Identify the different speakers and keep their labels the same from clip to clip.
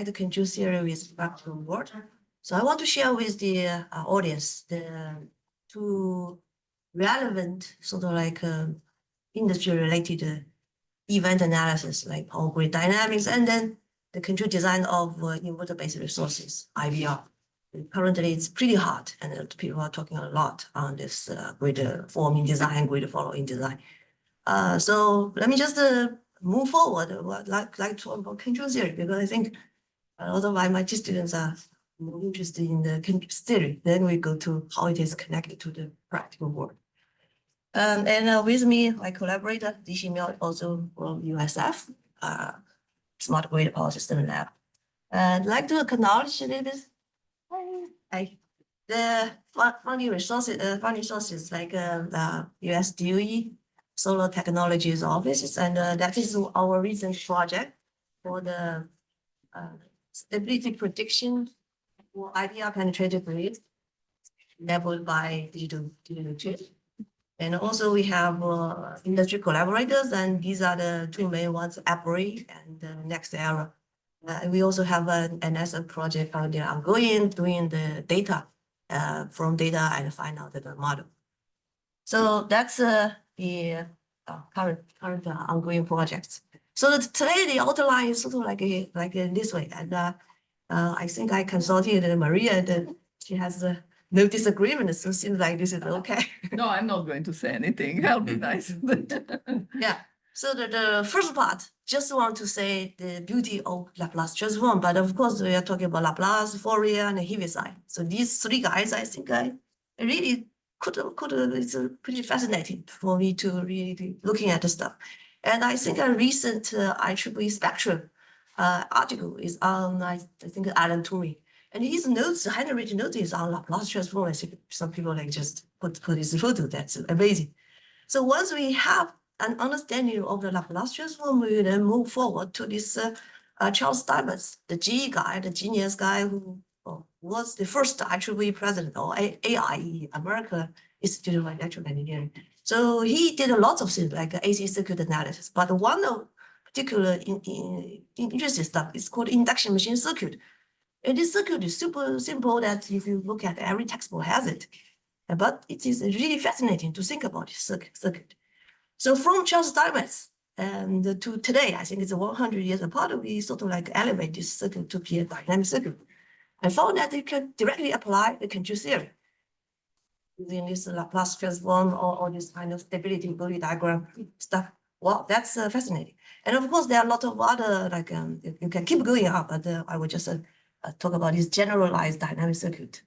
Speaker 1: the control theory with practical world. So I want to share with the audience the two relevant sort of like industry-related event analysis, like power grid dynamics, and then the control design of inverter-based resources, IVR. Currently, it's pretty hot, and people are talking a lot on this grid forming design, grid following design. So let me just move forward. I'd like to talk about control theory, because I think a lot of my students are more interested in the control theory. Then we go to how it is connected to the practical world. And with me, my collaborator, Zishi Miao, also from USF, Smart Grid Power System Lab. I'd like to acknowledge a little bit the funding resources like US DOE, Solar Technologies Office, and that is our recent project for the stability prediction for IPR penetrated grids enabled by digital chip. And also we have industry collaborators, and these are the two main ones, APRI and NextEra. We also have an NASA project out there ongoing, doing the data from data and find out the model. So that's the current ongoing projects. So today the outline is sort of like this way, and I think I consulted Maria, and she has no disagreement, so it seems like this is okay.
Speaker 2: No, I'm not going to say anything. That'll be nice.
Speaker 1: Yeah. So the first part, just want to say the beauty of Laplace transform, but of course we are talking about Laplace, Fourier, and Heaviside. So these three guys, I think I really could it's pretty fascinating for me to really looking at the stuff. And I think a recent IEEE spectrum article is on, I think, Alan Turing. And his notes, handwritten notes is on Laplace transform. I think some people like just put his photo. That's amazing. So once we have an understanding of the Laplace transform, we then move forward to this Charles Steinmetz, the GE guy, the genius guy who was the first IEEE president, or AIE, American Institute of Electrical Engineering. So he did a lot of things like AC circuit analysis, but one of particular interesting stuff is called induction machine circuit. And this circuit is super simple that if you look at every textbook has it, but it is really fascinating to think about this circuit. So from Charles Steinmetz and to today, I think it's 100 years apart, we sort of like elevate this circuit to be a dynamic circuit. I found that you can directly apply the control theory using this Laplace transform or this kind of stability Bode diagram stuff. Well, that's fascinating. And of course, there are a lot of other, like you can keep going up, but I will just talk about this generalized dynamic circuit.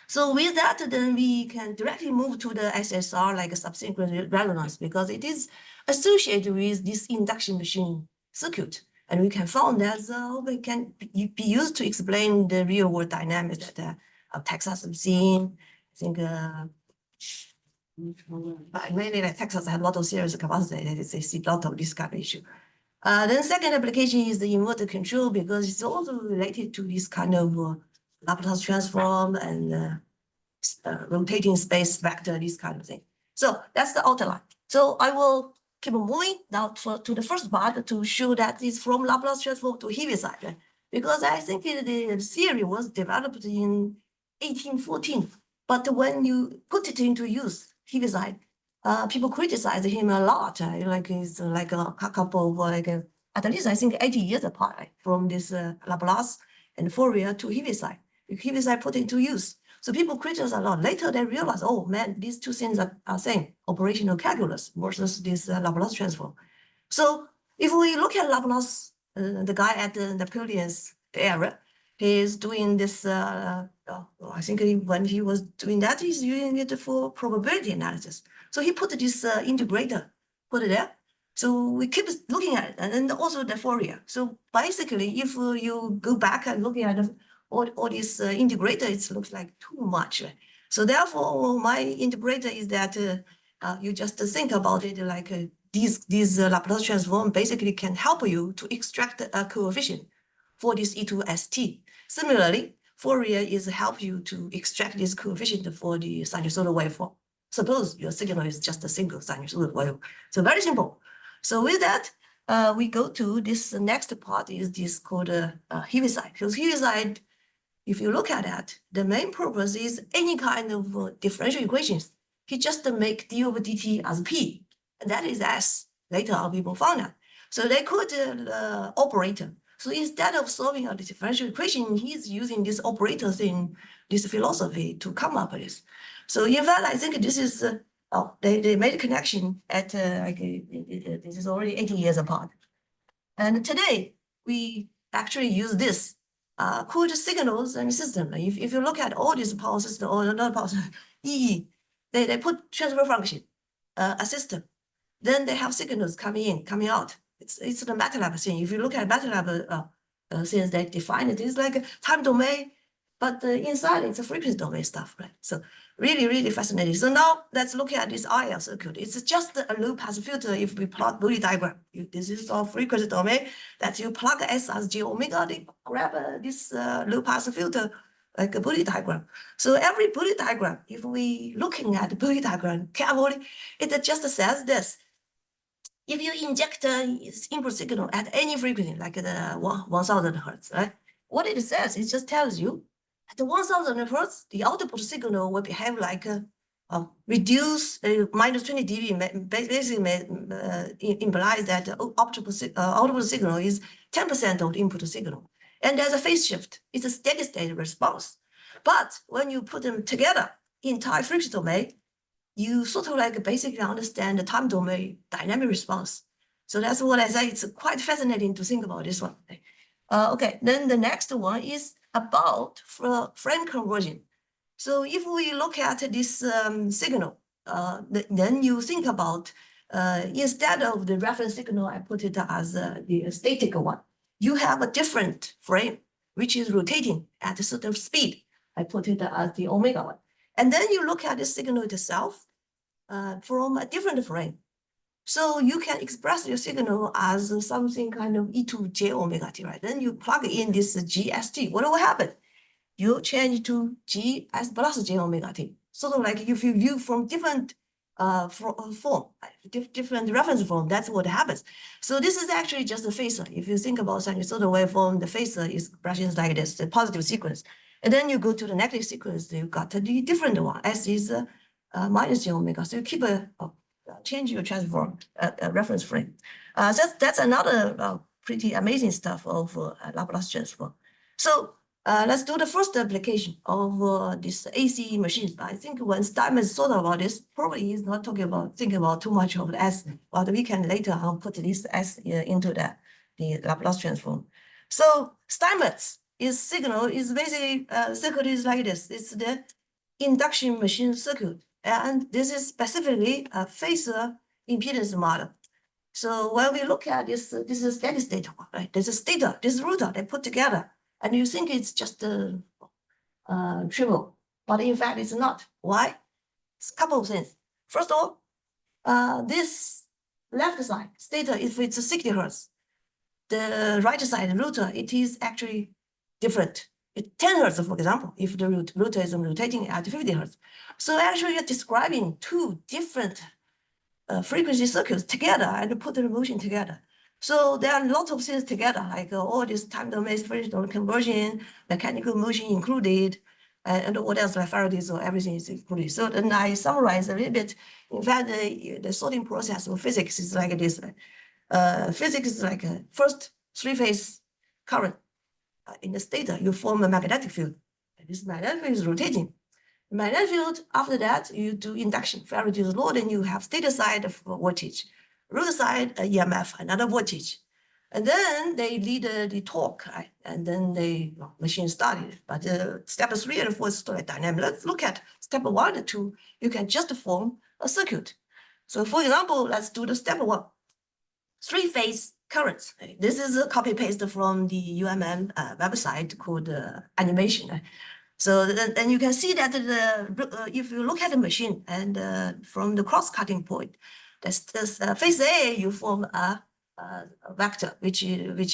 Speaker 1: So with that, then we can directly move to the SSR, like a subsynchronous resonance, because it is associated with this induction machine circuit. And we can find that it can be used to explain the real world dynamics that Texas have seen. I think mainly like Texas had a lot of series capacity. They see a lot of this kind of issue. Then second application is the inverter control, because it's also related to this kind of Laplace transform and rotating space vector, this kind of thing. So that's the outline. So I will keep moving now to the first part to show that it's from Laplace transform to Heaviside, right? Because I think the theory was developed in 1814, but when you put it into use, Heaviside, people criticize him a lot. Like it's like a couple of like at least I think 80 years apart, right? From this Laplace and Fourier to Heaviside. Heaviside put into use. So people criticize a lot. Later they realize, oh man, these two things are same, operational calculus versus this Laplace transform. So if we look at Laplace, the guy at Napoleon's era, he is doing this, I think when he was doing that, he's using it for probability analysis. So he put this integrator, put it there. So we keep looking at it, and then also the Fourier. So basically, if you go back and looking at all this integrator, it looks like too much. So therefore, my integrator is that you just think about it like these Laplace transform basically can help you to extract a coefficient for this E2ST. Similarly, Fourier is help you to extract this coefficient for the sinusoidal waveform. Suppose your signal is just a single sinusoidal wave. So very simple. So with that, we go to this next part is this called Heaviside. Because Heaviside, if you look at that, the main purpose is any kind of differential equations. He just make d over dt as p, and that is s. Later on, people found out. So they called operator. So instead of solving a differential equation, he's using these operators in this philosophy to come up with this. So in fact, I think this is, they made a connection at, this is already 80 years apart. And today, we actually use this called signals and system. If you look at all these power systems, or not power system, EE, they put transfer function, a system. Then they have signals coming in, coming out. It's the MATLAB thing. If you look at MATLAB things they define it, it's like a time domain, but inside it's a frequency domain stuff, right? So really, really fascinating. So now let's look at this RL circuit. It's just a low pass filter if we plot Boolean diagram. This is our frequency domain that you plug S as j omega, they grab this low pass filter like a Boolean diagram. So every Boolean diagram, if we looking at the Boolean diagram carefully, it just says this. If you inject input signal at any frequency, like the 1000 hertz, right? What it says, it just tells you at the 1000 hertz, the output signal will behave like reduce minus 20 dB. Basically, implies that output signal is 10% of the input signal. And there's a phase shift. It's a steady state response. But when you put them together in time frequency domain, you sort of like basically understand the time domain dynamic response. So that's what I say. It's quite fascinating to think about this one. Okay, then the next one is about frame conversion. So if we look at this signal, then you think about instead of the reference signal, I put it as the static one. You have a different frame, which is rotating at a certain speed. I put it as the omega one. And then you look at the signal itself from a different frame. So you can express your signal as something kind of e to j omega t, right? Then you plug in this GST. What will happen? You change to GS plus j omega t. Sort of like if you view from different form, different reference form, that's what happens. So this is actually just a phasor. If you think about sinusoidal waveform, the phasor expressions like this, the positive sequence. And then you go to the negative sequence, you got the different one. S is minus j omega. So you keep change your transform reference frame. That's another pretty amazing stuff of Laplace transform. So let's do the first application of this AC machine. I think when Steinmetz thought about this, probably he's not thinking about too much of the S, but we can later on put this S into the Laplace transform. So Steinmetz signal is basically circuit is like this. It's the induction machine circuit. And this is specifically a phasor impedance model. So when we look at this, this is a steady state one, right? There's a stator, this is rotor, they put together. And you think it's just trivial, but in fact it's not. Why? It's a couple of things. First of all, this left side, stator, if it's 60 hertz, the right side, rotor, it is actually different. It's 10 hertz, for example, if the rotor is rotating at 50 hertz. So actually you're describing two different frequency circuits together and put the motion together. So there are a lot of things together, like all this time domain, frequency domain conversion, mechanical motion included, and what else, like Faraday's or everything is included. So then I summarize a little bit. In fact, the sorting process of physics is like this. Physics is like first three-phase current. In the stator, you form a magnetic field. And this magnetic field is rotating. The magnetic field, after that, you do induction. Faraday's law, then you have stator side of voltage. Rotor side, EMF, another voltage. And then they lead the torque, right? And then the machine started. But step 3 and 4 is still dynamic. Let's look at step 1 and 2. You can just form a circuit. So for example, let's do the step 1. Three-phase currents. This is a copy-paste from the UMM website called Animation. So then you can see that if you look at the machine and from the cross-cutting point, this phase A, you form a vector, which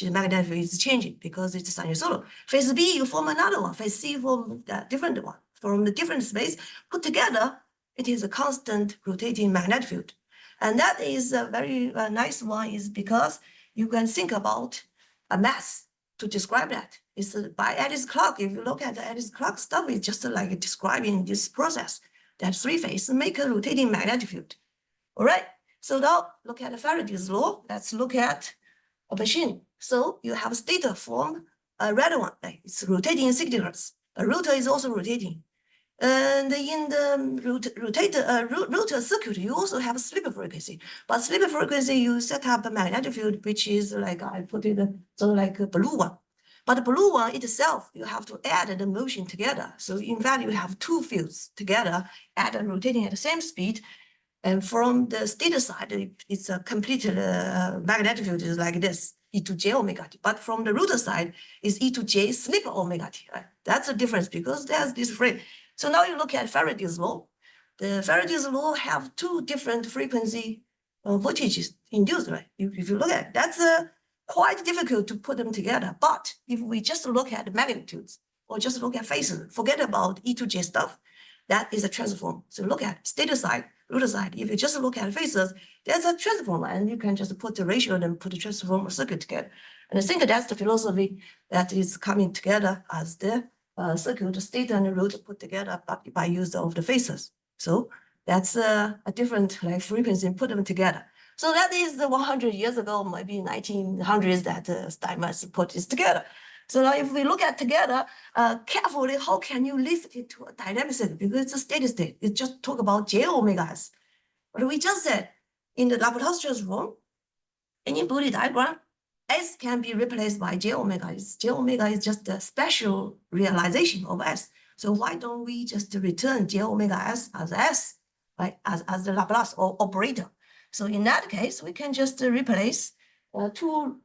Speaker 1: magnetic field is changing because it's sinusoidal. Phase B, you form another one. Phase C, form a different one. From the different space put together, it is a constant rotating magnetic field. And that is a very nice one is because you can think about a mass to describe that. It's by Alice Clark. If you look at the Alice Clark stuff, it's just like describing this process that three-phase make a rotating magnetic field. All right. So now look at Faraday's law. Let's look at a machine. So you have a stator form a red one. It's rotating in 60 hertz. A rotor is also rotating. And in the rotor circuit, you also have a slip frequency. But slip frequency, you set up a magnetic field, which is like, I put it sort of like a blue one. But the blue one itself, you have to add the motion together. So in fact, you have two fields together and rotating at the same speed. And from the stator side, it's a complete magnetic field is like this, e to j omega t. But from the rotor side, is e to j slip omega t. Right? That's the difference because there's this frame. So now you look at Faraday's law. The Faraday's law have two different frequency voltages induced, right? If you look at it, that's quite difficult to put them together. But if we just look at the magnitudes or just look at phases, forget about E to J stuff, that is a transform. So look at stator side, rotor side. If you just look at phases, there's a transformer, and you can just put the ratio and put the transformer circuit together. And I think that's the philosophy that is coming together as the circuit, stator and rotor put together by use of the phases. So that's a different like frequency and put them together. So that is the 100 years ago, maybe 1900s that Steinmetz put this together. So now if we look at together carefully, how can you lift it to a dynamic circuit? Because it's a steady state. It just talk about j omega s. But we just said in the Laplace transform, any Boolean diagram, S can be replaced by j omega. J omega is just a special realization of S. So why don't we just return j omega s, right, as the Laplace or operator? So in that case, we can just replace two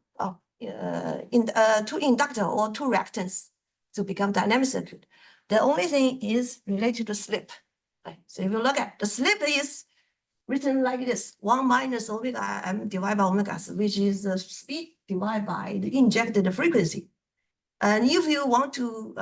Speaker 1: inductor or two reactants to become dynamic circuit. The only thing is related to slip. Right? So if you look at the slip is written like this: 1 minus omega m divided by omega s, which is the speed divided by the injected frequency. And if you want to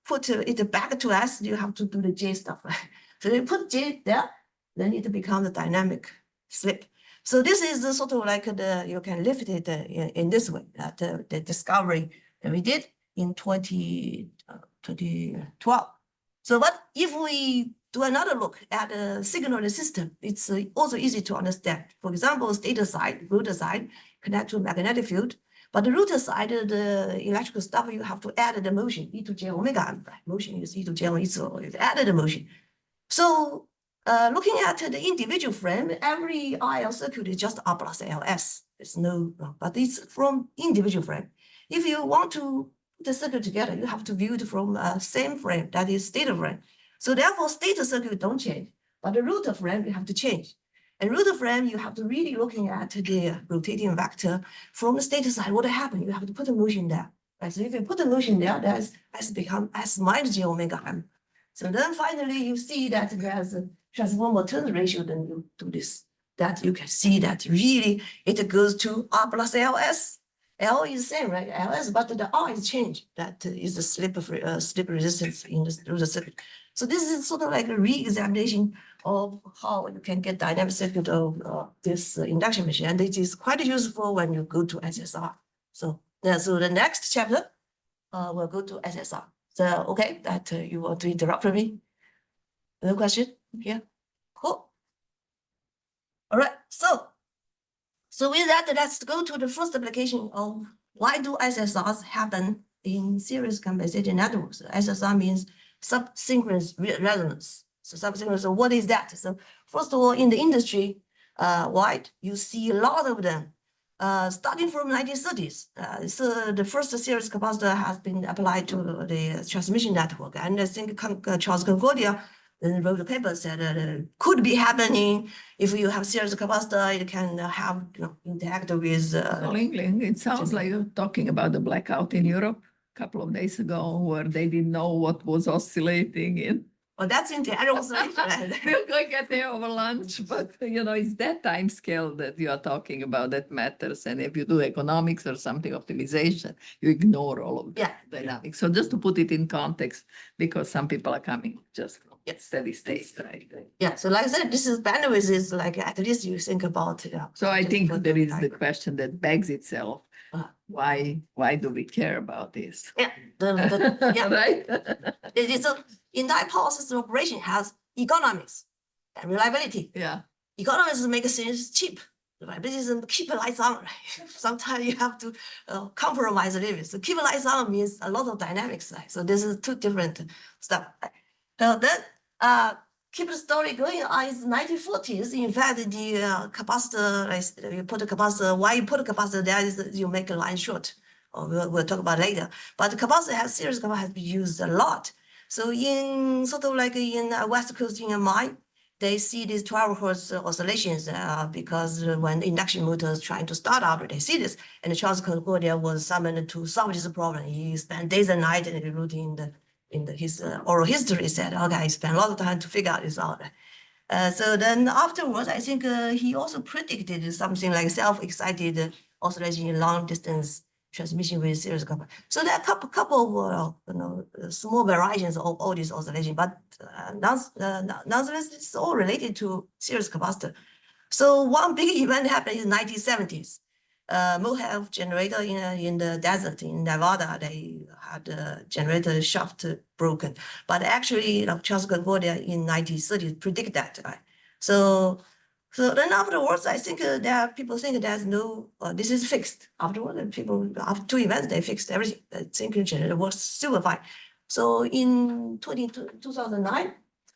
Speaker 1: put it back to S, you have to do the J stuff. Right? So you put J there, then it becomes a dynamic slip. So this is the sort of like the, you can lift it in this way, that the discovery that we did in 2012. So what if we do another look at a signal system? It's also easy to understand. For example, stator side, rotor side, connect to magnetic field. But the rotor side, the electrical stuff, you have to add the motion, e to j omega. Motion is e to j omega, so you added the motion. So looking at the individual frame, every IL circuit is just R plus LS. There's no, but it's from individual frame. If you want to put the circuit together, you have to view it from same frame, that is stator frame. So therefore, stator circuit don't change, but the rotor frame you have to change. And rotor frame, you have to really looking at the rotating vector from the stator side. What happened? You have to put the motion there. Right? So if you put the motion there, that's S become S minus j omega m. So then finally you see that there's a transformer turn ratio, then you do this. That you can see that really it goes to R plus LS. L is same, right? LS, but the R is changed. That is the slip resistance in the rotor circuit. So this is sort of like a re-examination of how you can get dynamic circuit of this induction machine. And it is quite useful when you go to SSR. So the next chapter, we'll go to SSR. So, okay, that you want to interrupt me? No question? Yeah, cool. All right, so with that, let's go to the first application of why do SSRs happen in series compensating networks. SSR means subsynchronous resonance. So subsynchronous, so what is that? So first of all, in the industry, you see a lot of them. Starting from 1930s, so the first series capacitor has been applied to the transmission network, and I think Charles Concordia then wrote a paper said could be happening if you have series capacitor, it can have interact with.
Speaker 2: So Lingling, it sounds like you're talking about the blackout in Europe a couple of days ago, where they didn't know what was oscillating in.
Speaker 1: Well, that's in the annual oscillation.
Speaker 2: We'll go get there over lunch, but it's that time scale that you are talking about that matters. And if you do economics or something, optimization, you ignore all of the dynamics. So just to put it in context, because some people are coming just from steady state, right?
Speaker 1: Yeah, so like I said, this is bandwidth is like, at least you think about.
Speaker 2: So I
Speaker 1: just
Speaker 2: think
Speaker 1: for
Speaker 2: there is the
Speaker 1: diagram.
Speaker 2: question that begs itself.
Speaker 1: Uh.
Speaker 2: Why do we care about this?
Speaker 1: Yeah, yeah.
Speaker 2: Right?
Speaker 1: It is in dipole system operation has economics and reliability.
Speaker 2: Yeah.
Speaker 1: Economics make things cheap. Reliability is keep the lights on. Right? Sometimes you have to compromise a little bit. So keep the lights on means a lot of dynamics. Right? So this is two different stuff. So then keep the story going on is 1940s. In fact, the capacitor, you put a capacitor, why you put a capacitor there is that you make a line short. Or we'll talk about later. But the capacitor series capacitor has been used a lot. So in sort of like in West Coast in a mine, they see these 12 hertz oscillations because when the induction motor is trying to start up, they see this. And Charles Concordia was summoned to solve this problem. He spent days and nights and he wrote in his oral history, said, okay, I spent a lot of time to figure out this out. So then afterwards, I think he also predicted something like self-excited oscillation in long distance transmission with series couple. So there are a couple of small variations of all these oscillations, but nonetheless, it's all related to series capacitor. So one big event happened in the 1970s. Moab generator in the desert in Nevada, they had a generator shaft broken. But actually, Charles Concordia in 1930s predict that. Right? So then afterwards, I think people think there's no, this is fixed. Afterwards, people, after two events, they fixed everything. The synchronous generator works super fine. So in 2009,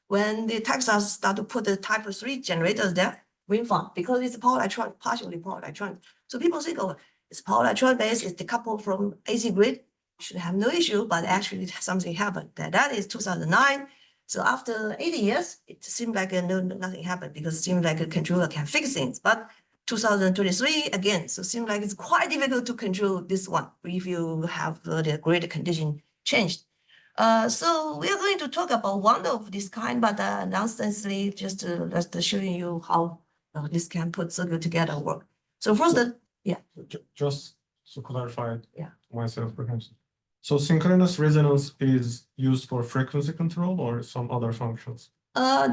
Speaker 1: when the Texas started to put the type 3 generators there, wind farm, because it's power electronic, partially power electronic. So people think, oh, it's power electronic based, it's decoupled from AC grid, should have no issue, but actually something happened. That is 2009. So after 80 years, it seemed like nothing happened because it seemed like a controller can fix things. But 2023, again, so it seems like it's quite difficult to control this one if you have the grid condition changed. So we are going to talk about one of this kind, but nonstantly just showing you how this can put circuit together work. So first,
Speaker 3: Just to clarify
Speaker 1: Yeah.
Speaker 3: myself, perhaps. So synchronous resonance is used for frequency control or some other functions?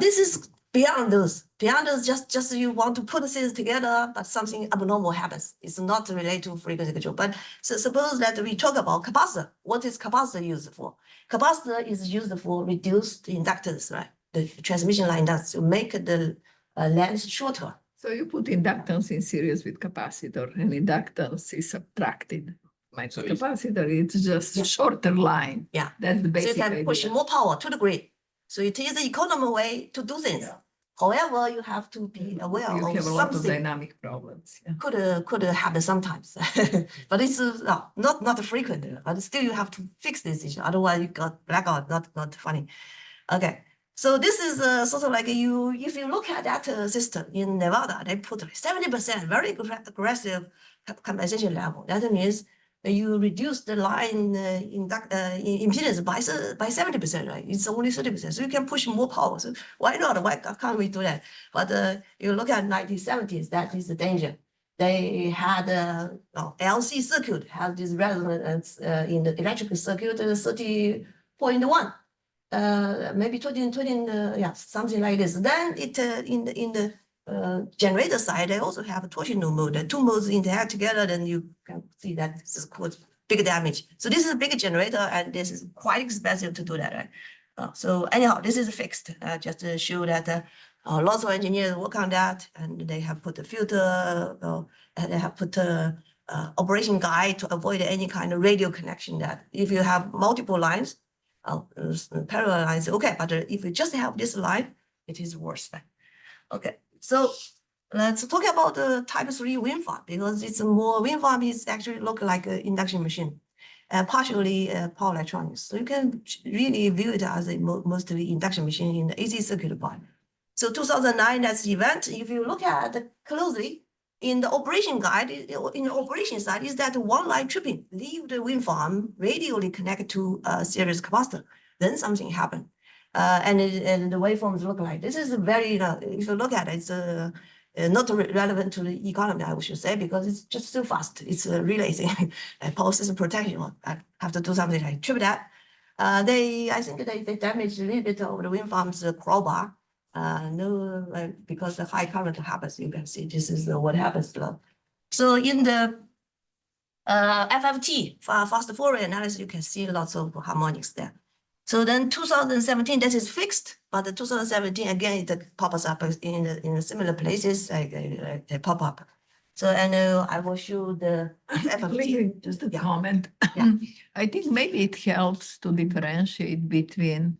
Speaker 1: this is beyond those. Beyond those, just you want to put things together, but something abnormal happens. It's not related to frequency control. But so suppose that we talk about capacitor. What is capacitor used for? Capacitor is used for reduced inductance, right? The transmission line does to make the length shorter.
Speaker 2: So you put inductance in series with capacitor, and inductance is subtracted. My
Speaker 3: So it's-
Speaker 2: capacitor, it's just a shorter line.
Speaker 1: Yeah.
Speaker 2: That's the
Speaker 1: So you
Speaker 2: basic
Speaker 1: can push
Speaker 2: idea.
Speaker 1: more power to the grid. So it is the economical way to do things. However, you have to be aware
Speaker 2: You
Speaker 1: of
Speaker 2: have a lot of
Speaker 1: something
Speaker 2: dynamic problems. Yeah.
Speaker 1: could happen sometimes, but it's not frequent. But still, you have to fix this issue. Otherwise, you got blackout. Not funny. Okay, so this is sort of like if you look at that system in Nevada, they put 70% very aggressive compensation level. That means you reduce the line impedance by 70%, right? It's only 30%, so you can push more power. So why not? Why can't we do that? But you look at 1970s, that is the danger. They had LC circuit has this resonance in the electrical circuit 30.1. Maybe 20, yeah, something like this. Then it in the generator side, they also have a torsional mode. The two modes interact together, then you can see that this is called big damage. So this is a big generator, and this is quite expensive to do that, right? So anyhow, this is fixed. Just to show that lots of engineers work on that, and they have put a filter, and they have put a operation guide to avoid any kind of radio connection. That if you have multiple lines, parallel lines, okay, but if you just have this line, it is worse. Okay, so let's talk about the type 3 wind farm, because it's more wind farm is actually look like an induction machine, partially power electronics. So you can really view it as a mostly induction machine in the AC circuit part. So 2009, that's the event. If you look at it closely, in the operation guide, in the operation side, is that one line tripping, leave the wind farm radially connect to a series capacitor. Then something happened. And the waveforms look like this is very, if you look at it, it's not relevant to the economy, I should say, because it's just so fast. It's relay thing, power system protection. I have to do something like trip that. I think they damaged a little bit of the wind farm's crowbar. Because the high current happens, you can see this is what happens. So in the FFT, fast Fourier analysis, you can see lots of harmonics there. So then 2017, that is fixed, but the 2017, again, it pops up in similar places, like they pop up. So, and I will show the FFT.
Speaker 2: Just a
Speaker 1: Yeah.
Speaker 2: comment.
Speaker 1: Yeah.
Speaker 2: I think maybe it helps to differentiate between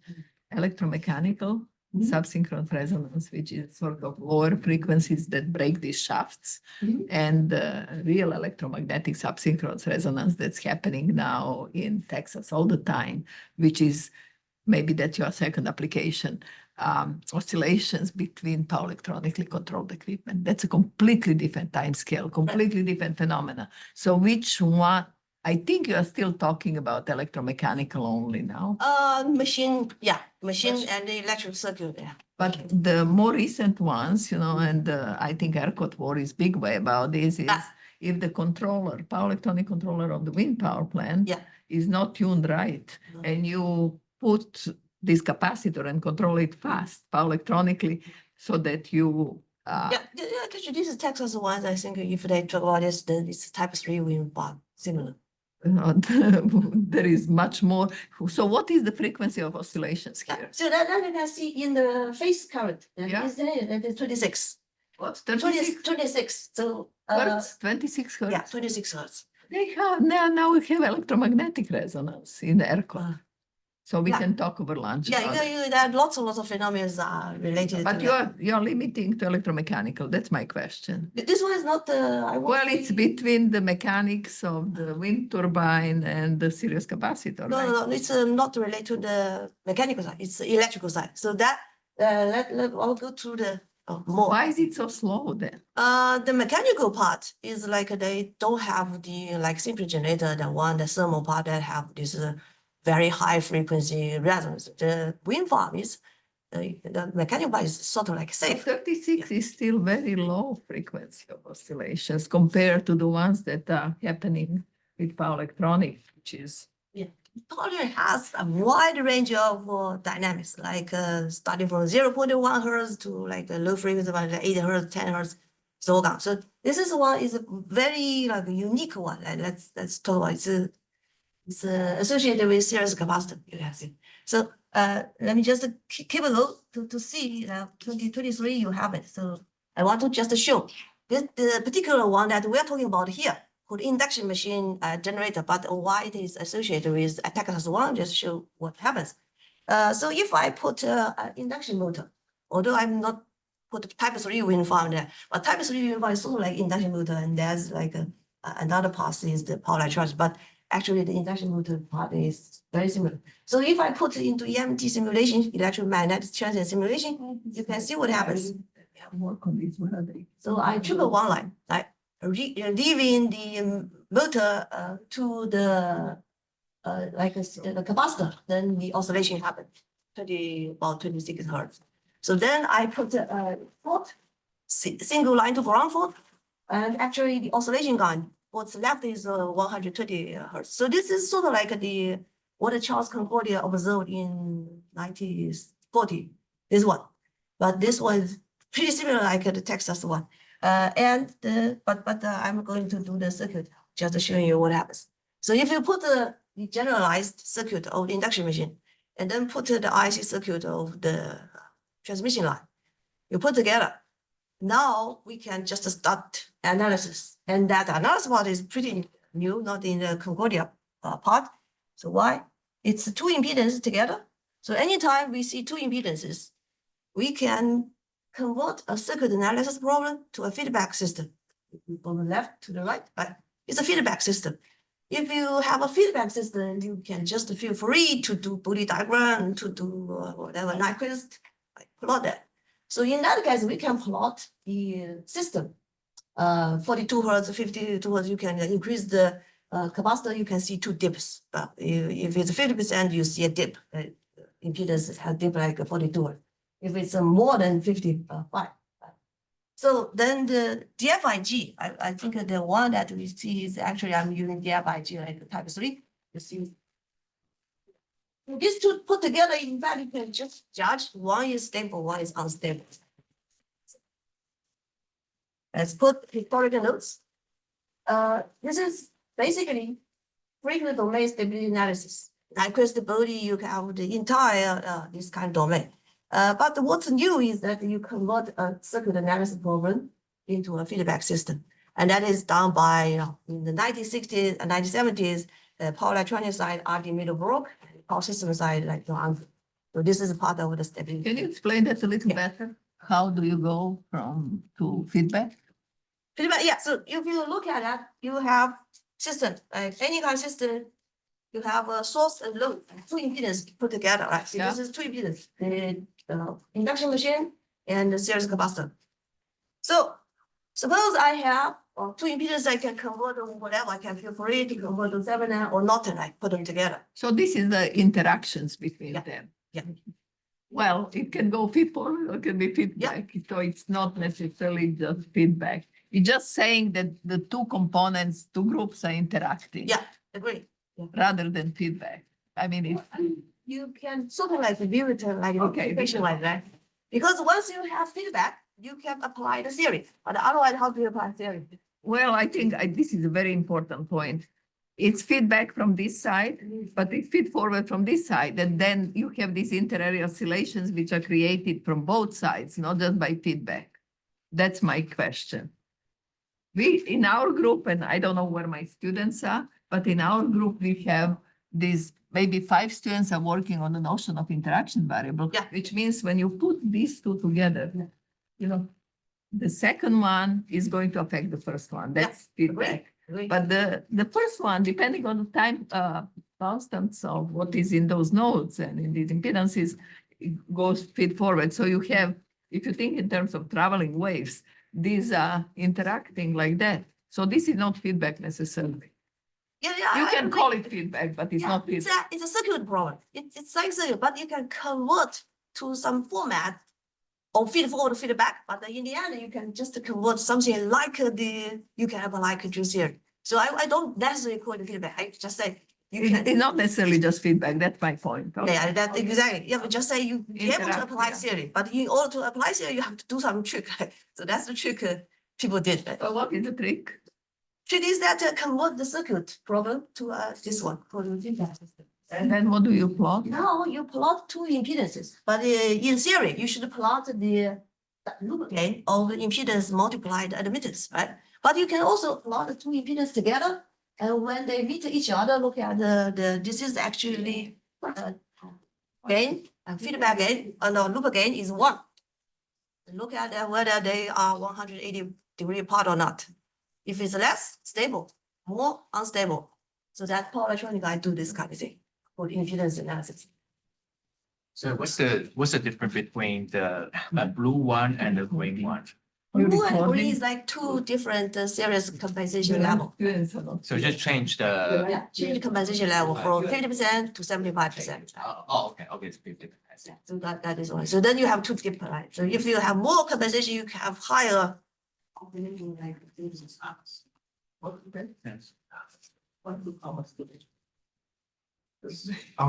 Speaker 2: electromechanical subsynchronous resonance, which is sort of lower frequencies that break these shafts, and real electromagnetic subsynchronous resonance that's happening now in Texas all the time, which is maybe that's your second application, oscillations between power electronically controlled equipment. That's a completely different time scale, completely different phenomena. So which one? I think you are still talking about electromechanical only now.
Speaker 1: Machine and the electric circuit, yeah.
Speaker 2: But the more recent ones, and I think ERCOT worries big way about this is if the controller, power electronic controller of the wind power plant is not tuned right, and you put this capacitor and control it fast, power electronically, so that you
Speaker 1: Actually, this is Texas ones. I think if they talk about this, then it's type 3 wind farm, similar.
Speaker 2: there is much more. So what is the frequency of oscillations here?
Speaker 1: So that you can see in the phase current.
Speaker 2: Yeah.
Speaker 1: That is 26.
Speaker 2: What?
Speaker 1: 26. So
Speaker 2: Hertz? 26 hertz?
Speaker 1: yeah, 26 hertz.
Speaker 2: Now we have electromagnetic resonance in the ERCOT. So we can talk over lunch.
Speaker 1: Yeah, there are lots of phenomena related.
Speaker 2: But
Speaker 1: to
Speaker 2: you're limiting to electromechanical. That's my question.
Speaker 1: this one is not.
Speaker 2: Well, it's between the mechanics of the wind turbine and the series capacitor.
Speaker 1: No, it's not related to the mechanical side. It's the electrical side. So that I'll go through the more.
Speaker 2: Why is it so slow then?
Speaker 1: The mechanical part is like they don't have the simple generator, the thermal part that have this very high frequency resonance. The wind farm is the mechanical part is sort of like safe.
Speaker 2: 36 is still very low frequency of oscillations compared to the ones that are happening with power electronic, which is
Speaker 1: Power has a wide range of dynamics, starting from 0.1 hertz to a low frequency, like 8 hertz, 10 hertz, so on. So this is a very unique one. And let's talk about it's associated with series capacitor. You can see. So let me just keep a look to see 2023 you have it. So I want to just show the particular one that we are talking about here, called induction machine generator, but why it is associated with a Texas one, just show what happens. So if I put an induction motor, although I'm not put type 3 wind farm there, but type 3 wind farm is sort of like induction motor, and there's another part is the power electronics, but actually the induction motor part is very similar. So if I put it into EMT simulation, electromagnetic transient simulation, you can see what happens. So I trigger one line, leaving the motor to the the capacitor, then the oscillation happens, about 26 hertz. So then I put a fault, single line to ground fault, and actually the oscillation line, what's left is 120 hertz. So this is sort of like what Charles Concordia observed in 1940, this one. But this one is pretty similar like the Texas one. But I'm going to do the circuit, just showing you what happens. So if you put the generalized circuit of the induction machine, and then put the IC circuit of the transmission line, you put together, now we can just start analysis. And that analysis part is pretty new, not in the Concordia part. So why? It's two impedances together. So anytime we see two impedances, we can convert a circuit analysis problem to a feedback system. From the left to the right, but it's a feedback system. If you have a feedback system, you can just feel free to do Boolean diagram, to do whatever Nyquist, plot that. So in that case, we can plot the system. 42 hertz, 52 hertz, you can increase the capacitor, you can see two dips. But if it's 50%, you see a dip. Impedance has dip like 42 hertz. If it's more than 55. So then the DFIG, I think the one that we see is actually I'm using DFIG like type 3. You see These two put together, in fact, you can just judge one is stable, one is unstable. Let's put historical notes. This is basically frequent domain stability analysis. Like stability, you can have the entire this kind of domain. But what's new is that you convert a circuit analysis problem into a feedback system. And that is done by, in the 1960s and 1970s, the power electronic side, RD Middlebrook, power system side, like John. So this is part of the stability.
Speaker 2: Can you explain that a little better? How do you go from to feedback?
Speaker 1: Feedback, yeah, so if you look at that, you have system, like any kind of system, you have a source and load, two impedance put together, right? So this is two impedance, the induction machine and the series capacitor. So suppose I have two impedance, I can convert to whatever, I can feel free to convert to Thevenin or Norton, I put them together.
Speaker 2: So this is the interactions between
Speaker 1: Yeah.
Speaker 2: them.
Speaker 1: Yeah.
Speaker 2: Well, it can go feedforward or it can be feedback. So it's not necessarily just feedback. It's just saying that the two components, two groups are interacting.
Speaker 1: Yeah, agree.
Speaker 2: Rather than feedback. I mean, it's
Speaker 1: You can sort of like view it like
Speaker 2: Okay.
Speaker 1: equation like that. Because once you have feedback, you can apply the theory, but otherwise, how do you apply theory?
Speaker 2: well, I think this is a very important point. It's feedback from this side, but it's feed forward from this side. And then you have these inter-area oscillations which are created from both sides, not just by feedback. That's my question. We, in our group, and I don't know where my students are, but in our group, we have these, maybe 5 students are working on the notion of interaction variable.
Speaker 1: Yeah.
Speaker 2: Which means when you put these two together, you know, the second one is going to affect the first one. That's feedback.
Speaker 1: Agree.
Speaker 2: But the first one, depending on the time constants of what is in those nodes and in these impedances, it goes feed forward. So you have, if you think in terms of traveling waves, these are interacting like that. So this is not feedback necessarily.
Speaker 1: Yeah,
Speaker 2: You
Speaker 1: I
Speaker 2: can
Speaker 1: agree.
Speaker 2: call it feedback, but it's
Speaker 1: Yeah,
Speaker 2: not
Speaker 1: it's
Speaker 2: feedback.
Speaker 1: it's a circuit problem. It's like circuit, but you can convert to some format or feed forward feedback. But in the end, you can just convert something like you can have a like juice here. So I don't necessarily call it feedback. I just say you can.
Speaker 2: It's not necessarily just feedback. That's my point. Okay.
Speaker 1: Yeah, that exactly. Yeah, but just say you be able to
Speaker 2: Interact,
Speaker 1: apply
Speaker 2: yeah.
Speaker 1: theory, but in order to apply theory, you have to do some trick. So that's the trick people did.
Speaker 2: So what is the trick?
Speaker 1: Trick is that convert the circuit problem to this one for the feedback system.
Speaker 2: And then what do you plot?
Speaker 1: Now you plot two impedances, but in theory, you should plot the loop gain of the impedance multiplied admittance, right? But you can also plot the two impedances together, and when they meet each other, look at this is actually gain, feedback gain, no, loop gain is 1. Look at whether they are 180-degree apart or not. If it's less, stable, more unstable. So that power electronic guy do this kind of thing for the impedance analysis.
Speaker 4: So what's the difference between the blue one and the green one?
Speaker 2: You
Speaker 1: Blue and green
Speaker 2: recording?
Speaker 1: is like two different series compensation level.
Speaker 2: Students are not-
Speaker 4: So just change the.
Speaker 1: Yeah, change the compensation level from 50% to 75%.
Speaker 4: Okay, it's 50%.
Speaker 1: So that is one. So then you have two different, right? So if you have more compensation, you can have higher.
Speaker 4: Oh,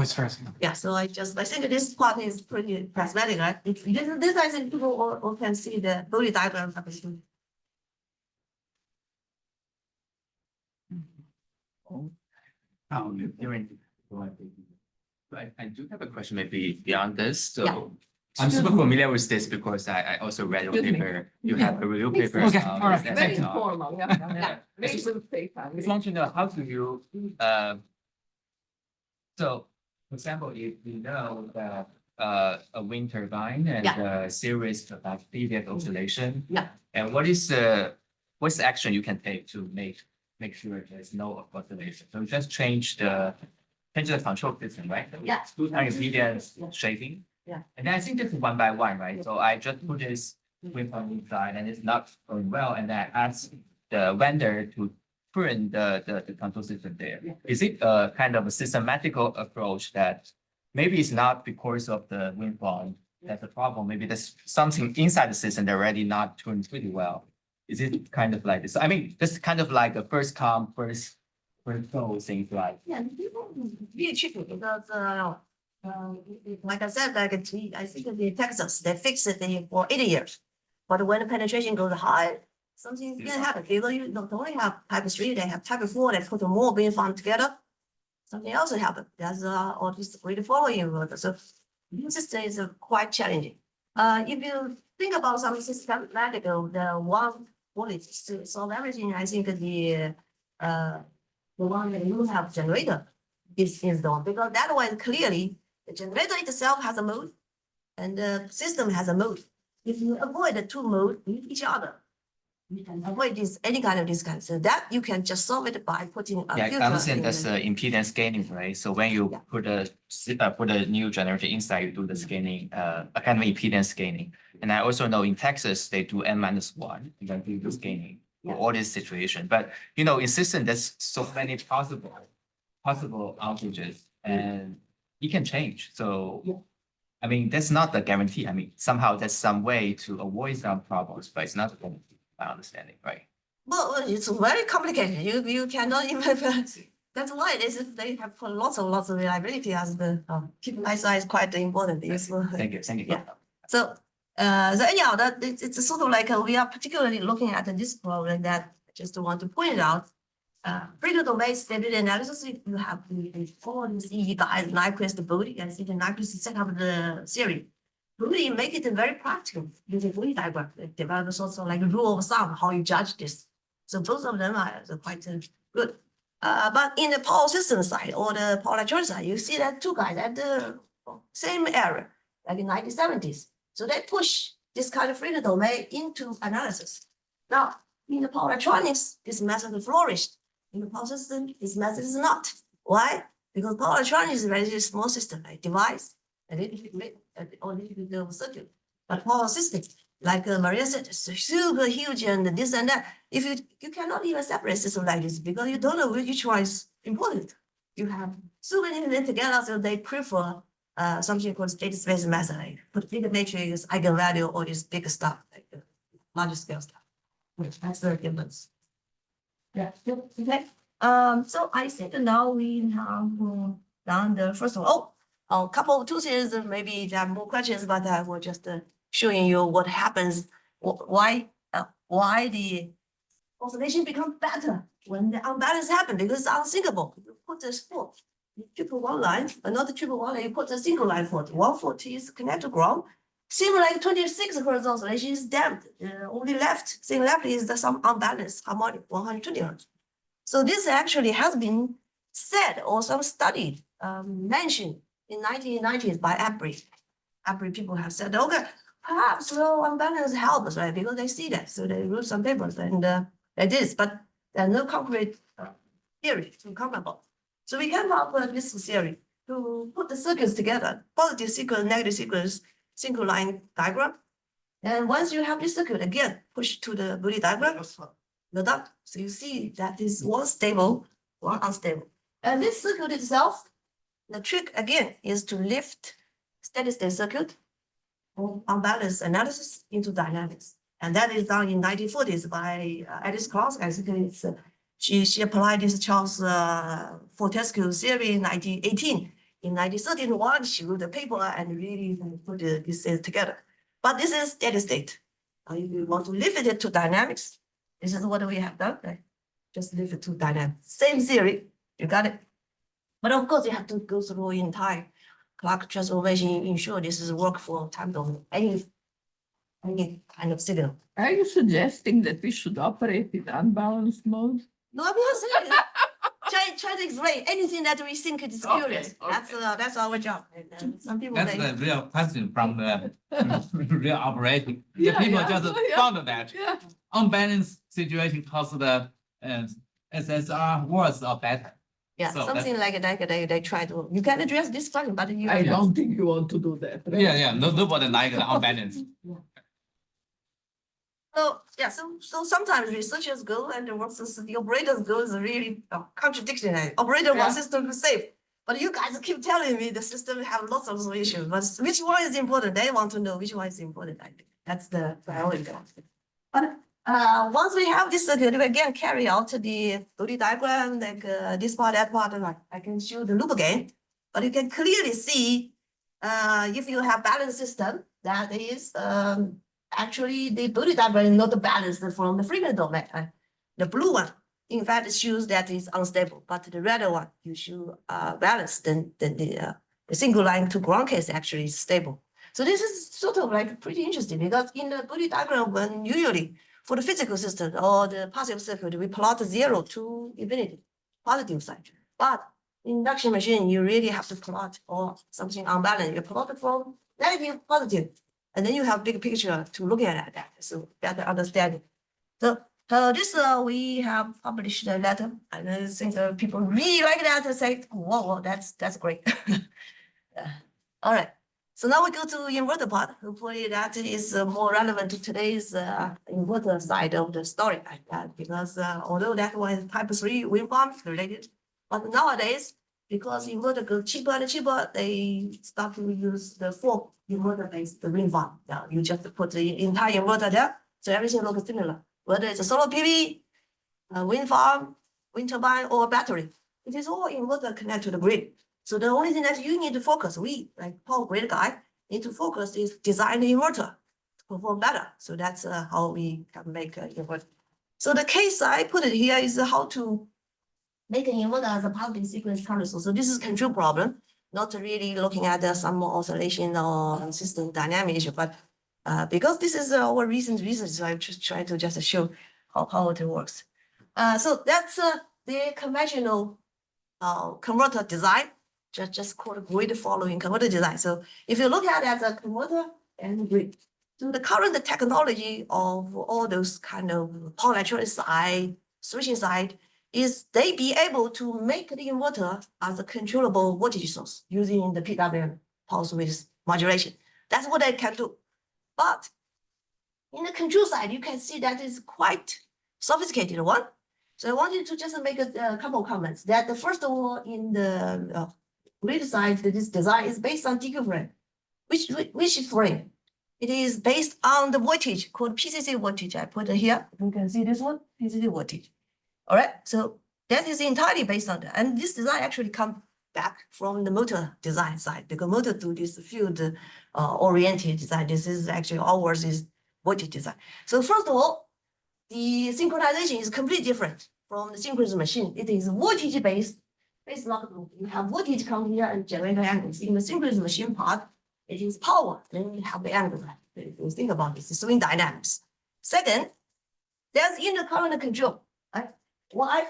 Speaker 4: it's first.
Speaker 1: Yeah, so I think this part is pretty pragmatic, right? This I think people all can see the body diagram.
Speaker 4: During. I do have a question maybe beyond this,
Speaker 1: Yeah.
Speaker 4: so. I'm super familiar with this because I also read your
Speaker 2: Excuse me.
Speaker 4: paper. You have a review paper.
Speaker 5: Okay,
Speaker 4: on
Speaker 5: all right.
Speaker 4: this
Speaker 2: Very
Speaker 4: as well.
Speaker 2: informal, yeah.
Speaker 4: Yeah.
Speaker 2: Very little paper.
Speaker 4: I just want to know, how do you, so, for example, if you know that, a wind turbine and a series of feedback oscillation.
Speaker 1: Yeah.
Speaker 4: And what's the action you can take to make sure there's no oscillation? So just change the control system, right?
Speaker 1: Yeah.
Speaker 4: Two times impedance shaping.
Speaker 1: Yeah.
Speaker 4: And then I think this is one by one, right? So I just put this wind farm inside and it's not going well, and I ask the vendor to print the control system there. Is it a kind of a systematical approach that maybe it's not because of the wind farm that's the problem? Maybe there's something inside the system that already not tuned pretty well. Is it kind of like this? I mean, this kind of like a first come, first go things like.
Speaker 1: Yeah, people really tricky because Like I said, I think in Texas, they fix it for 80 years. But when the penetration goes high, something can happen. Because you don't only have type 3, they have type 4, they put more being found together. Something else will happen. That's all this grid following inverter. So this system is quite challenging. If you think about some systematical, the one voltage to solve everything, I think the one that you have generator is the one, because that one clearly the generator itself has a mode and the system has a mode. If you avoid the two modes with each other, you can avoid this any kind of this kind. So that you can just solve it by putting a
Speaker 4: Yeah, I
Speaker 1: filter
Speaker 4: understand
Speaker 1: in
Speaker 4: that's
Speaker 1: the-
Speaker 4: impedance scaling, right? So when you
Speaker 1: Yeah.
Speaker 4: put a new generator inside, you do the scaling, a kind of impedance scaling. And I also know in Texas, they do n-1, and then do the scaling for
Speaker 1: Yeah.
Speaker 4: all this situation. But you know, in system, there's so many possible outages, and it can change. So
Speaker 1: Yeah.
Speaker 4: I mean, that's not the guarantee. I mean, somehow there's some way to avoid some problems, but it's not a guarantee, my understanding, right?
Speaker 1: Well, it's very complicated. You cannot even. That's why they have put lots of reliability as the keep ISI is quite important. Useful.
Speaker 4: Thank you, thank you.
Speaker 1: Yeah. So, anyhow, that it's sort of like we are particularly looking at this problem that I just want to point out. Frequent domain stability analysis, you have the all these E guys, Nyquist, Bodie, and see the Nyquist set up the theory. Bodie make it very practical using Bodie diagram. They develop sort of like a rule of thumb how you judge this. So both of them are quite good. But in the power system side or the power electronics side, you see that two guys at the same area, like in 1970s. So they push this kind of frequent domain into analysis. Now, in the power electronics, this method flourished. In the power system, this method is not. Why? Because power electronics is a very small system, like device, a little bit, or a little bit of circuit. But power system, like Maria said, it's super huge and this and that. If you cannot even separate system like this because you don't know which one is important. You have so many of them together, so they prefer something called state space method, like put big matrix, eigenvalue, or this big stuff, like larger scale stuff. That's the difference. Yeah. Okay. So I think now we have done the first one. Oh, a couple of two things. Maybe there are more questions, but I will just showing you what happens. Why the oscillation become better when the unbalance happen, because it's unthinkable. You put this fault, you triple one line, another triple one line, you put a single line fault. One fault is connected to ground. Seem like 26 hertz oscillation is damped. Only left, thing left is the some unbalanced harmonic 120 hertz. So this actually has been said or some studied, mentioned in 1990s by APRI. APRI people have said, okay, perhaps low unbalance helps, right? Because they see that, so they wrote some papers and like this, but there's no concrete theory to come about. So we came up with this theory to put the circuits together, positive sequence, negative sequence, single line diagram. And once you have this circuit, again, push to the Boolean diagram, you're done. So you see that is one stable, one unstable. And this circuit itself, the trick again is to lift steady state circuit or unbalanced analysis into dynamics. And that is done in 1940s by Alice Cross. I think it's, she applied this Charles Fortescue theory in 1918. In 1931, she wrote a paper and really put this together. But this is steady state. If you want to lift it to dynamics, this is what we have done. Right? Just lift it to dynamics. Same theory, you got it. But of course, you have to go through entire clock transformation, ensure this is work for time domain, any kind of signal.
Speaker 2: Are you suggesting that we should operate in unbalanced mode?
Speaker 1: No, I'm not saying that. Try to explain anything that we think is
Speaker 2: Okay,
Speaker 1: curious.
Speaker 2: okay.
Speaker 1: That's our job. And, some people
Speaker 5: That's
Speaker 1: they,
Speaker 5: the real question from the real operating. The
Speaker 2: Yeah,
Speaker 5: people
Speaker 2: yeah,
Speaker 5: just
Speaker 2: yeah.
Speaker 5: found that
Speaker 2: Yeah.
Speaker 5: unbalanced situation causes the SSR worse or better.
Speaker 1: yeah,
Speaker 5: So
Speaker 1: something like that. They try to. You can address this question, but you.
Speaker 2: I don't think you want to do that. right?
Speaker 5: Yeah, nobody like the unbalanced.
Speaker 1: So yeah, so sometimes researchers go and versus the operators go is really contradiction. Operator wants
Speaker 2: Yeah.
Speaker 1: system to safe, but you guys keep telling me the system have lots of issues. But which one is important? They want to know which one is important. I think that's the priority. But once we have this circuit, we again carry out the Boolean diagram, like this part, that part, and I can show the loop again. but you can clearly see, if you have balanced system, that is, actually the body diagram is not balanced from the frequency domain. The blue one, in fact, shows that it's unstable, but the red one, you show balanced, then the single line to ground case actually is stable. So this is sort of like pretty interesting, because in the body diagram, when usually for the physical system or the passive circuit, we plot 0 to infinity, positive side. But in induction machine, you really have to plot or something unbalanced. You plot it from negative, positive, and then you have big picture to look at that. So better understanding. So this we have published a letter, and I think people really like that and say, whoa, that's great. All right. So now we go to inverter part. Hopefully that is more relevant to today's inverter side of the story, because although that was type 3 wind farm related, but nowadays, because inverter go cheaper and cheaper, they start to use the 4 inverter-based wind farm. Now you just put the entire inverter there, so everything looks similar. Whether it's a solar PV, a wind farm, wind turbine, or a battery, it is all inverter connected to the grid. So the only thing that you need to focus, we like power grid guy need to focus is design the inverter to perform better. So that's how we can make an inverter. So the case I put it here is how to make an inverter as a positive sequence current source. So this is control problem, not really looking at some oscillation or system dynamic issue, but because this is our recent research, so I'm just trying to just show how it works. So that's the conventional converter design. Just called grid following converter design. So if you look at it as a converter and grid, so the current technology of all those kind of power electronic side, switching side, is they be able to make the inverter as a controllable voltage source using the PWM pulse width modulation. That's what they can do. But in the control side, you can see that is quite sophisticated one. So I wanted to just make a couple of comments. That the first of all, in the grid side, this design is based on DQ frame. Which frame? It is based on the voltage called PCC voltage. I put it here. You can see this one, PCC voltage. All right, so that is entirely based on that. And this design actually comes back from the motor design side, because motor do this field oriented design. This is actually ours is voltage design. So first of all, the synchronization is completely different from the synchronous machine. It is voltage based lock loop. You have voltage come here and generate angles. In the synchronous machine part, it is power. Then you have the angle. You think about this, the swing dynamics. Second, there's intercurrent control. Right? Why?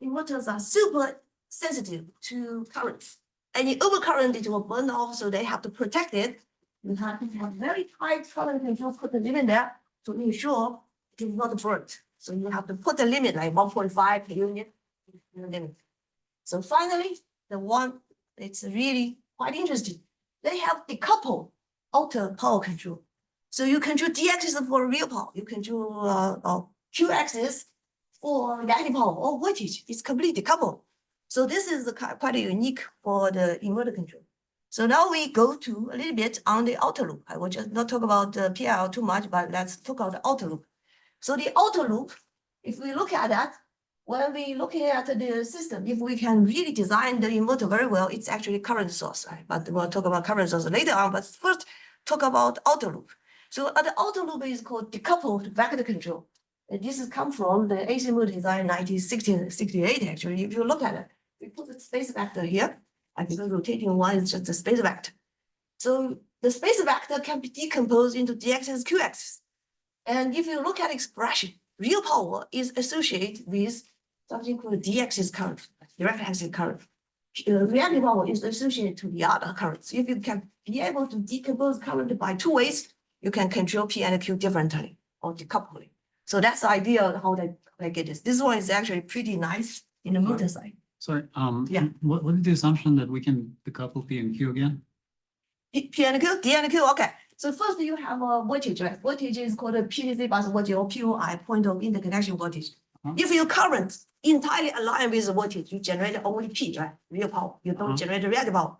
Speaker 1: Inverters are super sensitive to currents. Any overcurrent, it will burn off, so they have to protect it. You have to have very tight current control, put the limit there to ensure it is not burnt. So you have to put the limit like 1.5 per unit limit. So finally, the one it's really quite interesting. They have decoupled outer power control. So you control D axis for real power. You control Q axis for negative power or voltage. It's completely decoupled. So this is quite unique for the inverter control. So now we go to a little bit on the outer loop. I will just not talk about the PL too much, but let's talk about the outer loop. So the outer loop, if we look at that, when we looking at the system, if we can really design the inverter very well, it's actually current source, right? But we'll talk about current source later on, but first talk about outer loop. So the outer loop is called decoupled vector control. And this has come from the AC motor design 1968, actually. If you look at it, we put the space vector here. I think the rotating one is just the space vector. So the space vector can be decomposed into d-axis, q-axis. And if you look at expression, real power is associated with something called d-axis current, direct axis current. Reactive power is associated to the other currents. If you can be able to decompose current by 2 ways, you can control P and Q differently or decoupling. So that's the idea of how they get this. This one is actually pretty nice in the motor side.
Speaker 6: Sorry,
Speaker 1: Yeah.
Speaker 6: what is the assumption that we can decouple P and Q again?
Speaker 1: P and Q, D and Q, okay. So first you have a voltage, right? Voltage is called a PDC bus voltage or POI, point of interconnection voltage. If your current entirely aligned with the voltage, you generate only P, right? Real power. You don't generate reactive power.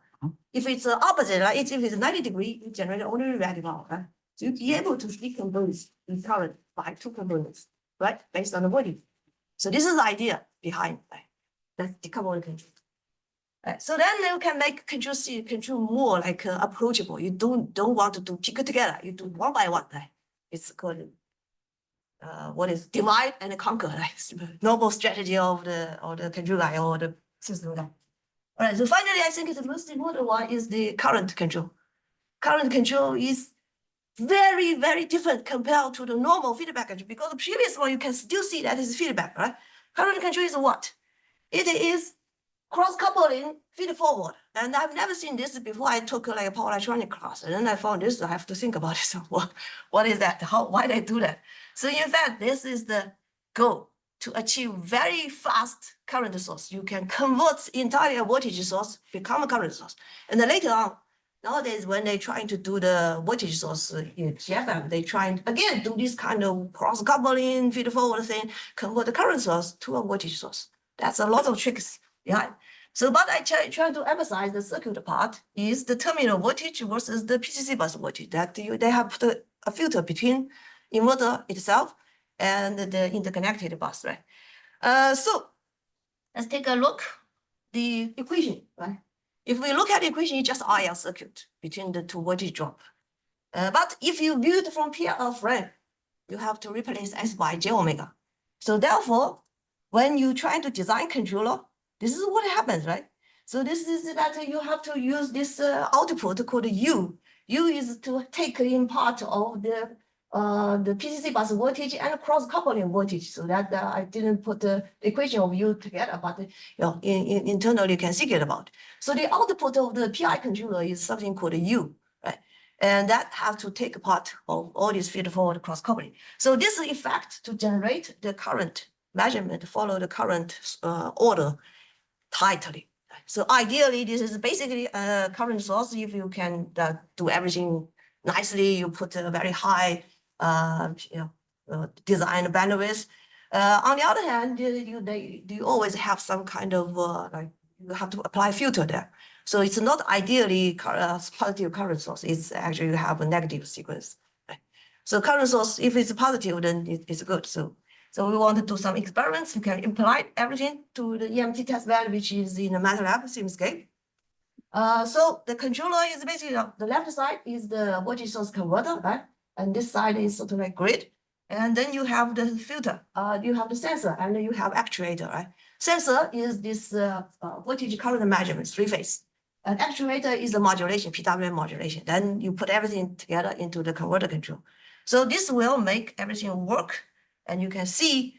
Speaker 1: If it's opposite, right? If it's 90 degrees, you generate only reactive power, right? So you'll be able to decompose the current by 2 components, right? Based on the voltage. So this is the idea behind, right? That's decoupling control. So then you can make control more like approachable. You don't want to do pick together. You do one by one. Right? It's called what is divide and conquer. Right? It's the normal strategy of the control guy or the system guy. All right. So finally, I think the most important one is the current control. Current control is very, very different compared to the normal feedback control because the previous one you can still see that is feedback, right? Current control is what? It is cross-coupling feed forward. And I've never seen this before. I took like a power electronic class and then I found this. I have to think about it. So what is that? Why they do that? So in fact, this is the goal to achieve very fast current source. You can convert entire voltage source, become a current source. And then later on, nowadays, when they're trying to do the voltage source in GFM, they try and again do this kind of cross-coupling, feed-forward thing, convert the current source to a voltage source. That's a lot of tricks behind. So, but I try to emphasize the circuit part is the terminal voltage versus the PCC bus voltage. That they have put a filter between inverter itself and the interconnected bus, right? So let's take a look the equation, right? If we look at the equation, it's just IL circuit between the two voltage drop. But if you build from PL frame, you have to replace S by J omega. So therefore, when you try to design controller, this is what happens, right? So this is that you have to use this output called U. U is to take in part of the PCC bus voltage and cross-coupling voltage. So that I didn't put the equation of U together, but internally you can see it about. So the output of the PI controller is something called U, right? And that have to take part of all these feed-forward cross-coupling. So this effect to generate the current measurement follow the current order tightly. So ideally, this is basically a current source. If you can do everything nicely, you put a very high design bandwidth. On the other hand, you always have some kind of like you have to apply filter there. So it's not ideally positive current source. It's actually you have a negative sequence. Right? So current source, if it's positive, then it's good. So we want to do some experiments. You can imply everything to the EMT test bed, which is in the MATLAB SimScape. So the controller is basically the left side is the voltage source converter, right? And this side is sort of like grid. And then you have the filter, you have the sensor, and you have actuator, right? Sensor is this voltage current measurement, three-phase. And actuator is the modulation, PWM modulation. Then you put everything together into the converter control. So this will make everything work. And you can see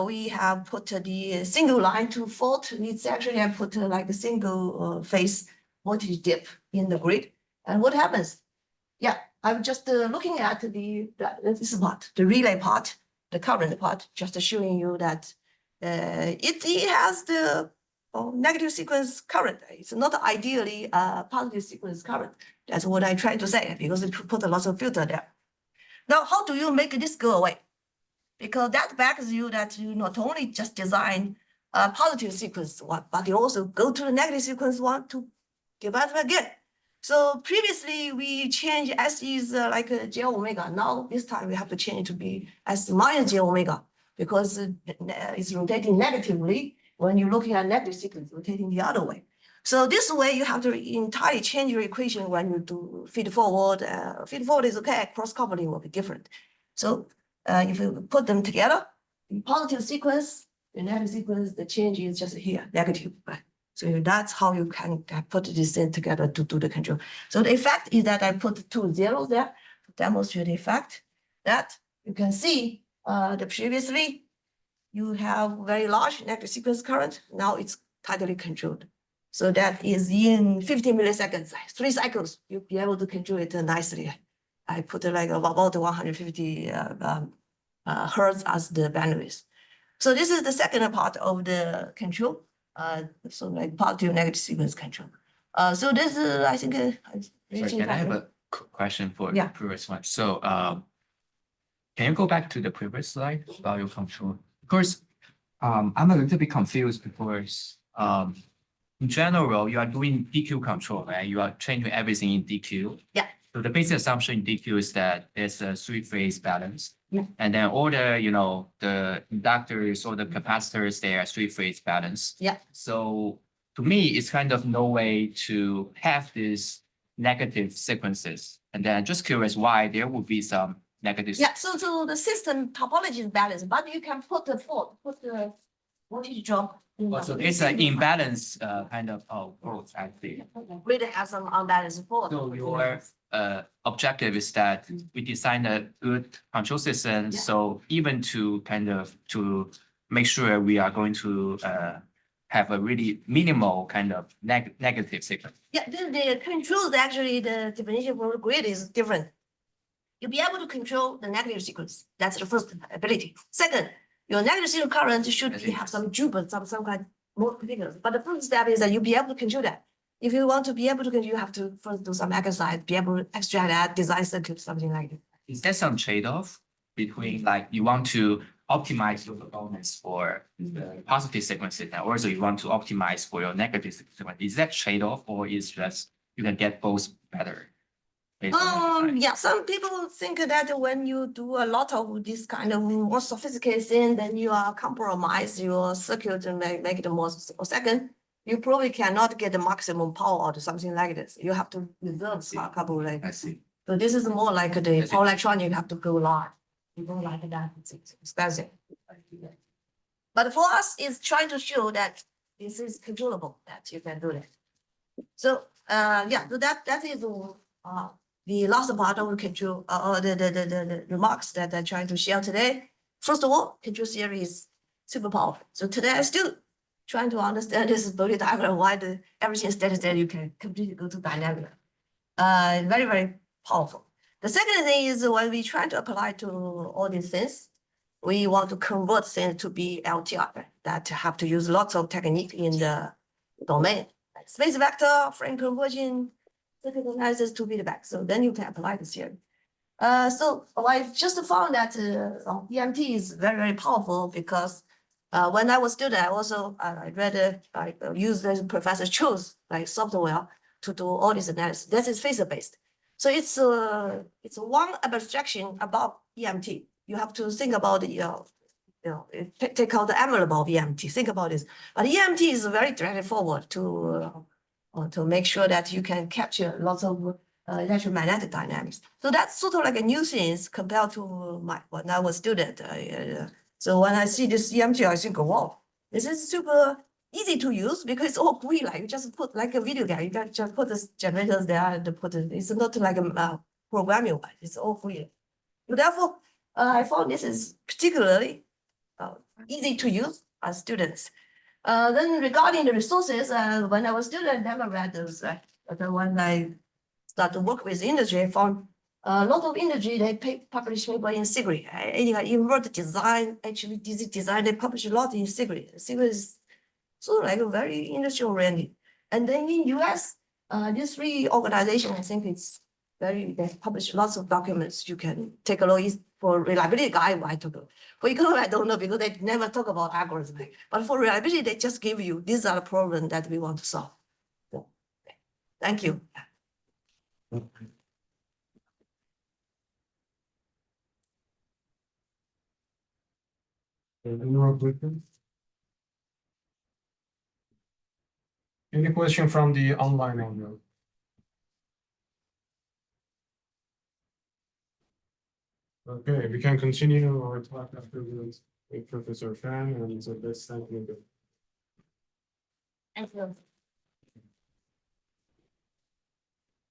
Speaker 1: we have put the single line to fault. It's actually I put like a single phase voltage dip in the grid. And what happens? Yeah, I'm just looking at this part, the relay part, the current part, just showing you that it has the negative sequence current. It's not ideally positive sequence current. That's what I try to say because it put a lot of filter there. Now, how do you make this go away? Because that begs you that you not only just design a positive sequence one, but you also go to the negative sequence one to develop again. So previously we changed S is like a J omega. Now this time we have to change it to be S minus J omega because it's rotating negatively when you're looking at negative sequence, rotating the other way. So this way you have to entirely change your equation when you do feed forward. Feed forward is okay, cross coupling will be different. So if you put them together, the positive sequence, the negative sequence, the change is just here, negative. Right? So that's how you can put this in together to do the control. So the effect is that I put two zeros there to demonstrate the effect that you can see the previously you have very large negative sequence current. Now it's tightly controlled. So that is in 50 milliseconds, 3 cycles, you'll be able to control it nicely. I put like about 150 hertz as the bandwidth. So this is the second part of the control. So like positive negative sequence control. So this is, I think,
Speaker 4: Sorry, can I have a question for
Speaker 1: Yeah.
Speaker 4: the previous one? So, can you go back to the previous slide about your control? Of course, I'm a little bit confused because, in general, you are doing DQ control, right? You are changing everything in DQ.
Speaker 1: Yeah.
Speaker 4: So the basic assumption in DQ is that there's a three-phase balance.
Speaker 1: Yeah.
Speaker 4: And then all the inductors or the capacitors, they are three-phase balance.
Speaker 1: Yeah.
Speaker 4: So to me, it's kind of no way to have these negative sequences. And then I'm just curious why there would be some negative.
Speaker 1: Yeah, so the system topology is balanced, but you can put the voltage drop. in the-
Speaker 4: So it's an imbalance kind of growth, I think.
Speaker 1: Really has some unbalanced fault.
Speaker 4: So your objective is that we design a good control system.
Speaker 1: Yeah.
Speaker 4: So even to kind of to make sure we are going to have a really minimal kind of negative sequence.
Speaker 1: Yeah, the controls, actually, the definition for the grid is different. You'll be able to control the negative sequence. That's the first ability. Second, your negative sequence current should
Speaker 4: That's
Speaker 1: have some jupiter, some kind more particulars. But the first step is that you'll be able to control that. If you want to be able to control, you have to first do some exercise, be able to extract that, design circuit, something like that.
Speaker 4: Is there some trade-off between like you want to optimize your performance for the positive sequences and also you want to optimize for your negative sequence? Is that trade-off or is just you can get both better? based on the design?
Speaker 1: Yeah, some people think that when you do a lot of this kind of more sophisticated thing, then you are compromise your circuit and make it more second. You probably cannot get the maximum power out of something like this. You have to reserve
Speaker 4: see.
Speaker 1: a couple like.
Speaker 4: I see.
Speaker 1: So this is more like the
Speaker 4: I see.
Speaker 1: power electronic, you have to go large. You don't like that, it's expensive. But for us, it's trying to show that this is controllable, that you can do that. So, yeah, so that is the last part of control, the remarks that I'm trying to share today. First of all, control theory is super powerful. So today I still trying to understand this body diagram, why everything is steady state, you can completely go to dynamic. Very, very powerful. The second thing is when we try to apply to all these things, we want to convert things to be LTR that have to use lots of technique in the domain, like space vector, frame conversion, circuit analysis to feedback. So then you can apply this theory. So I just found that EMT is very, very powerful because when I was student, I also I read I used the Professor Chu's like software to do all this analysis. This is phasor-based. So it's one abstraction about EMT. You have to think about take out the envelope of EMT. Think about this. But EMT is very straightforward to make sure that you can capture lots of electromagnetic dynamics. So that's sort of like a new thing compared to when I was student. So when I see this EMT, I think, wow, this is super easy to use because it's all free. Like you just put like a video game, you can just put the generators there and put it. It's not like a programming one. It's all free. So therefore, I found this is particularly easy to use as students. Then regarding the resources, when I was student, I never read those. But when I started to work with industry, I found a lot of industry, they publish paper in SIGRI. Inverter design, HVDC design, they publish a lot in SIGRI. SIGRI is sort of like a very industry oriented. And then in US, these three organizations, I think it's they publish lots of documents. You can take a look for reliability guide. I took a for economy, I don't know because they never talk about algorithms. But for reliability, they just give you these are the problems that we want to solve. So, thank you.
Speaker 3: Any more questions? Any question from the online audience? Okay, we can continue our talk after with Professor Fan and so let's thank you.
Speaker 1: Thank you.